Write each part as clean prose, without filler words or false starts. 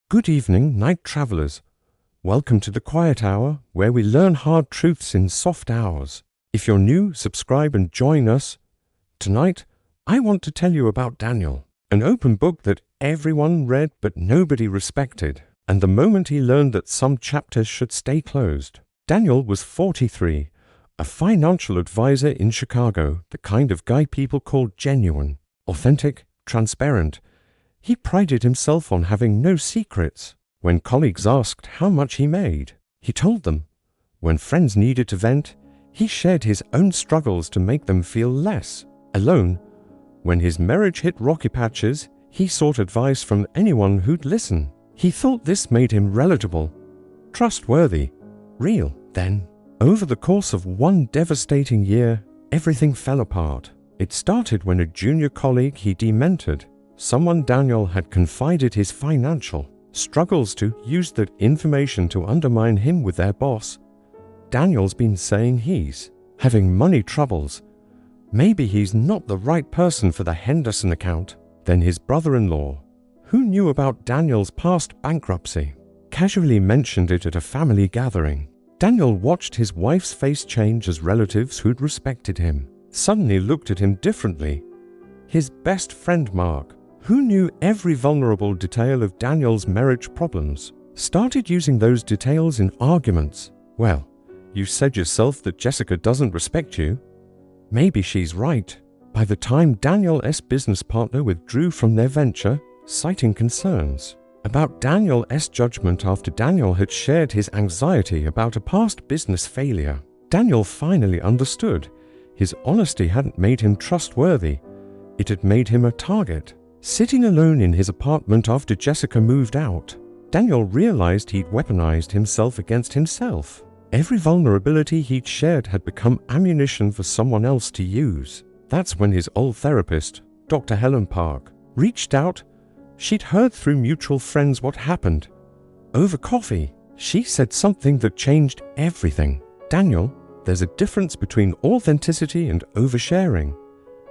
Good evening, night travelers. Welcome to the Quiet Hour, where we learn hard truths in soft hours. If you're new, subscribe and join us. Tonight, I want to tell you about Daniel, an open book that everyone read but nobody respected, and the moment he learned that some chapters should stay closed. Daniel was 43, a financial advisor in Chicago, the kind of guy people call genuine, authentic, transparent. He prided himself on having no secrets. When colleagues asked how much he made, he told them. When friends needed to vent, he shared his own struggles to make them feel less alone. When his marriage hit rocky patches, he sought advice from anyone who'd listen. He thought this made him relatable, trustworthy, real. Then, over the course of one devastating year, everything fell apart. It started when a junior colleague he dementored, someone Daniel had confided his financial struggles to, used that information to undermine him with their boss. Daniel's been saying he's having money troubles. Maybe he's not the right person for the Henderson account. Then his brother-in-law, who knew about Daniel's past bankruptcy, casually mentioned it at a family gathering. Daniel watched his wife's face change as relatives who'd respected him suddenly looked at him differently. His best friend Mark, who knew every vulnerable detail of Daniel's marriage problems, started using those details in arguments. Well, you said yourself that Jessica doesn't respect you. Maybe she's right. By the time Daniel's business partner withdrew from their venture, citing concerns about Daniel's judgment after Daniel had shared his anxiety about a past business failure, Daniel finally understood. His honesty hadn't made him trustworthy. It had made him a target. Sitting alone in his apartment after Jessica moved out, Daniel realized he'd weaponized himself against himself. Every vulnerability he'd shared had become ammunition for someone else to use. That's when his old therapist, Dr. Helen Park, reached out. She'd heard through mutual friends what happened. Over coffee, she said something that changed everything. Daniel, there's a difference between authenticity and oversharing.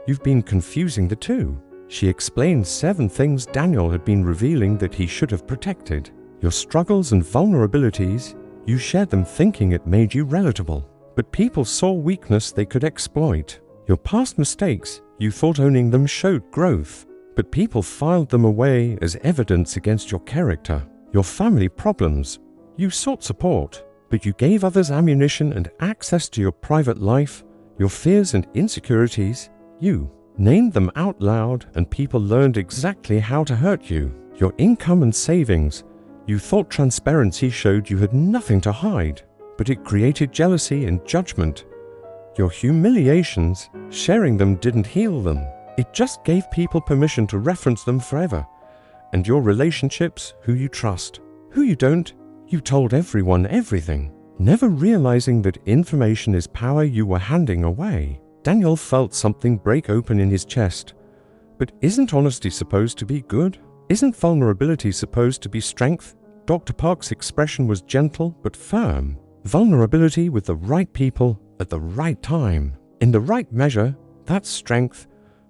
You've been confusing the two. She explained 7 things Daniel had been revealing that he should have protected. Your struggles and vulnerabilities, you shared them thinking it made you relatable. But people saw weakness they could exploit. Your past mistakes, you thought owning them showed growth. But people filed them away as evidence against your character. Your family problems, you sought support. But you gave others ammunition and access to your private life. Your fears and insecurities, you named them out loud, and people learned exactly how to hurt you. Your income and savings, you thought transparency showed you had nothing to hide, but it created jealousy and judgment. Your humiliations, sharing them didn't heal them. It just gave people permission to reference them forever. And your relationships, who you trust, who you don't, you told everyone everything, never realizing that information is power you were handing away. Daniel felt something break open in his chest. But isn't honesty supposed to be good? Isn't vulnerability supposed to be strength? Dr. Park's expression was gentle but firm. Vulnerability with the right people at the right time. In the right measure, that's strength.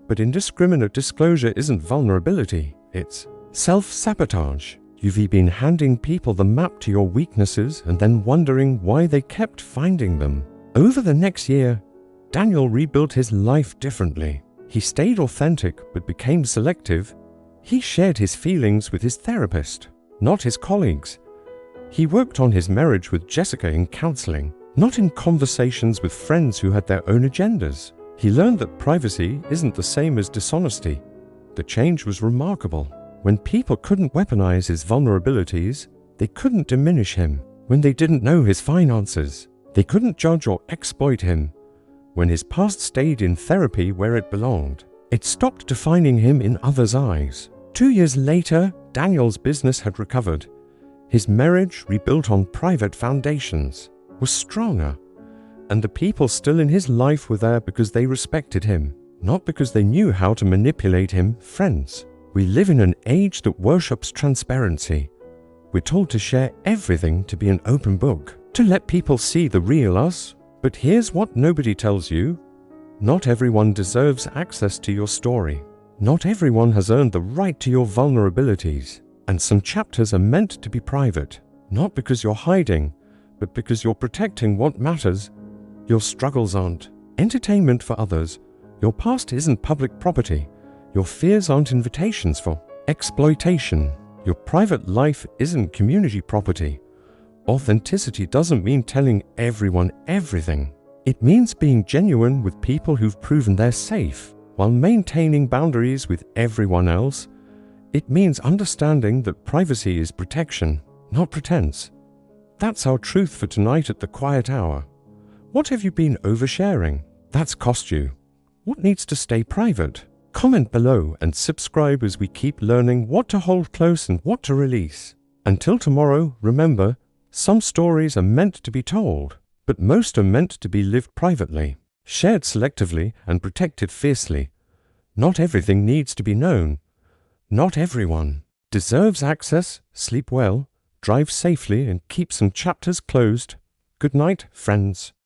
But indiscriminate disclosure isn't vulnerability, it's self-sabotage. You've been handing people the map to your weaknesses and then wondering why they kept finding them. Over the next year, Daniel rebuilt his life differently. He stayed authentic but became selective. He shared his feelings with his therapist, not his colleagues. He worked on his marriage with Jessica in counseling, not in conversations with friends who had their own agendas. He learned that privacy isn't the same as dishonesty. The change was remarkable. When people couldn't weaponize his vulnerabilities, they couldn't diminish him. When they didn't know his finances, they couldn't judge or exploit him. When his past stayed in therapy where it belonged, it stopped defining him in others' eyes. 2 years later, Daniel's business had recovered. His marriage, rebuilt on private foundations, was stronger. And the people still in his life were there because they respected him, not because they knew how to manipulate him. Friends, we live in an age that worships transparency. We're told to share everything, to be an open book, to let people see the real us. But here's what nobody tells you. Not everyone deserves access to your story. Not everyone has earned the right to your vulnerabilities. And some chapters are meant to be private, not because you're hiding, but because you're protecting what matters. Your struggles aren't entertainment for others. Your past isn't public property. Your fears aren't invitations for exploitation. Your private life isn't community property. Authenticity doesn't mean telling everyone everything. It means being genuine with people who've proven they're safe, while maintaining boundaries with everyone else. It means understanding that privacy is protection, not pretense. That's our truth for tonight at the Quiet Hour. What have you been oversharing? That's cost you. What needs to stay private? Comment below and subscribe as we keep learning what to hold close and what to release. Until tomorrow, remember, some stories are meant to be told, but most are meant to be lived privately, shared selectively and protected fiercely. Not everything needs to be known. Not everyone deserves access. Sleep well, drive safely, and keep some chapters closed. Good night, friends.